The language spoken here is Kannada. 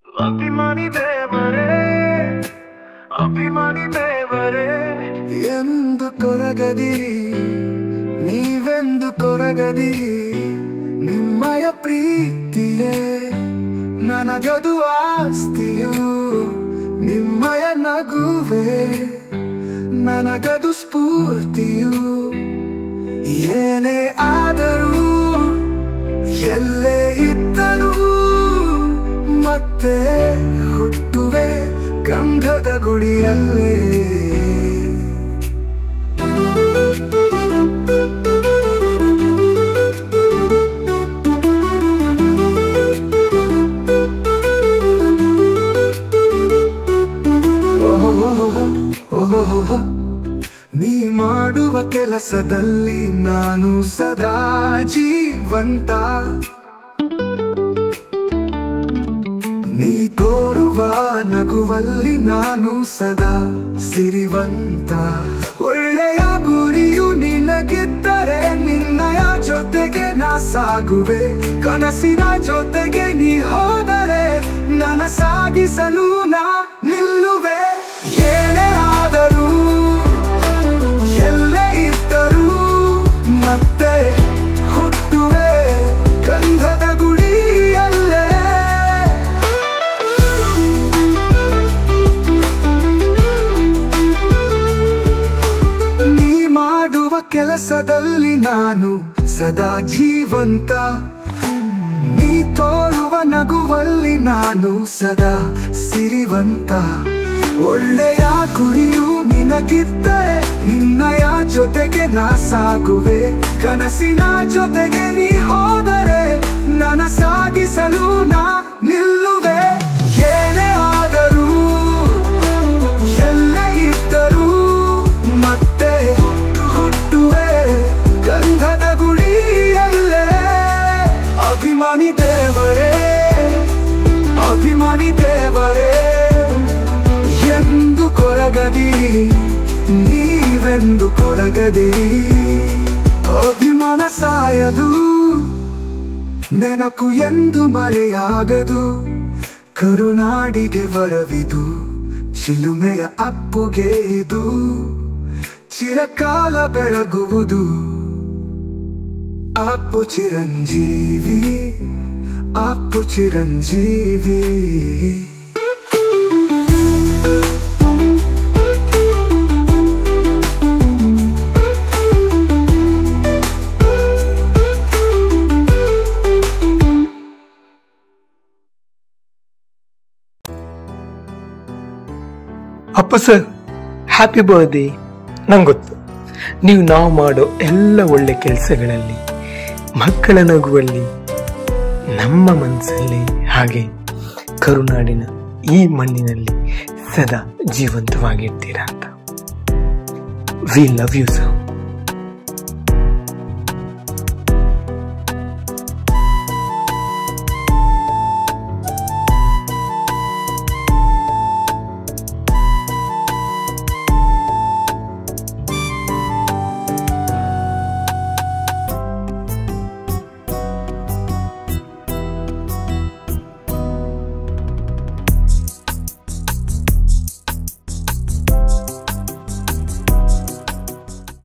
ಅಭಿಮಾನಿ ದೇವರೇ ಅಭಿಮಾನಿ ದೇವರೇ ಎಂದು ಕೊರಗದಿರಿ ನೀವೆಂದು ಕೊರಗದಿರಿ ನಿಮ್ಮಯ ಪ್ರೀತಿಯೇ ನನಗದು ಆಸ್ತಿಯು ನಿಮ್ಮಯ ನಗುವೆ ನನಗದು ಸ್ಫೂರ್ತಿಯು ಏನೇ ಆದರೂ ಎಲ್ಲೇ ಇದ್ದರೂ ಮತ್ತೆ ಹುಟ್ಟುವೆ ಗಂಧದ ಗುಡಿಯಲ್ಲೇ ನೀ ಮಾಡುವ ಕೆಲಸದಲ್ಲಿ ನಾನು ಸದಾ ಜೀವಂತ ನೀ ತೋರುವ ನಗುವಲ್ಲಿ ನಾನು ಸದಾ ಸಿರಿವಂತ ಒಳ್ಳೆಯ ಗುರಿಯು ನಿನಗಿದ್ದರೆ ನಿನ್ನಯ ಜೊತೆಗೆ ನಾ ಸಾಗುವೆ ಕನಸಿನ ಜೊತೆಗೆ ನೀ ಹೋದರೆ ನನ್ನ ಸಾಗಿಸಲು ನಾ ನಿಲ್ಲುವೆ ಏನೇ ಆದರೂ ಎಲ್ಲೇ ಇದ್ದರೂ ಮತ್ತೆ ಹುಟ್ಟುವೆ ಗಂಧದ ಗುಡಿಯಲ್ಲೇ ನೀ ಮಾಡುವ ಕೆಲಸದಲ್ಲಿ ನಾನು ಸದಾ ಜೀವಂತ ನೀ ತೋರುವ ನಗುವಲ್ಲಿ ನಾನು ಸದಾ ಸಿರಿವಂತ ಒಳ್ಳೆಯ ಗುರಿಯು ನಿನಗಿದ್ದರೆ ನಿನ್ನಯ ಜೊತೆಗೆ ನಾ ಸಾಗುವೆ ಕನಸಿನ ಜೊತೆಗೆ ನೀ ಹೋದರೆ ನನ್ನ ಸಾಗಿಸಲು ನಾ ನಿಲ್ಲುವೆ ಏನೇ ಆದರೂ ಎಲ್ಲೇ ಇದ್ದರೂ ಮತ್ತೆ ಹುಟ್ಟುವೆ ಗಂಧದ ಗುಡಿಯಲ್ಲೇ ಅಭಿಮಾನಿ ದೇವರೇ ಅಭಿಮಾನಿ ದೇವರೇ ಎಂದು ಕೊರಗದಿರಿ ನೀವೆಂದು ಕೊರಗದಿರಿ ಅಭಿಮಾನ ಸಾಯದು ನೆನಪು ಎಂದು ಮರೆಯಾಗದು ಕರುನಾಡಿಗೆ ವರವಿದು ಚಿಲುಮೆಯ ಅಪ್ಪುಗೆ ಇದು ಚಿರಕಾಲ ಬೆಳಗುವುದು ಅಪ್ಪು ಚಿರಂಜೀವಿ ಅಪ್ಪು ಚಿರಂಜೀವಿ ಅಪ್ಪ ಸರ್, ಹ್ಯಾಪಿ ಬರ್ತ್ಡೇ. ನಂಗೆ ಗೊತ್ತು ನಾವು ಮಾಡೋ ಎಲ್ಲ ಒಳ್ಳೆ ಕೆಲಸಗಳಲ್ಲಿ, ಮಕ್ಕಳ ನಗುವಲ್ಲಿ, ನಮ್ಮ ಮನಸ್ಸಲ್ಲಿ, ಹಾಗೆ ಕರುನಾಡಿನ ಈ ಮಣ್ಣಿನಲ್ಲಿ ಸದಾ ಜೀವಂತವಾಗಿರ್ತೀರಾ ಅಂತ. We love you sir.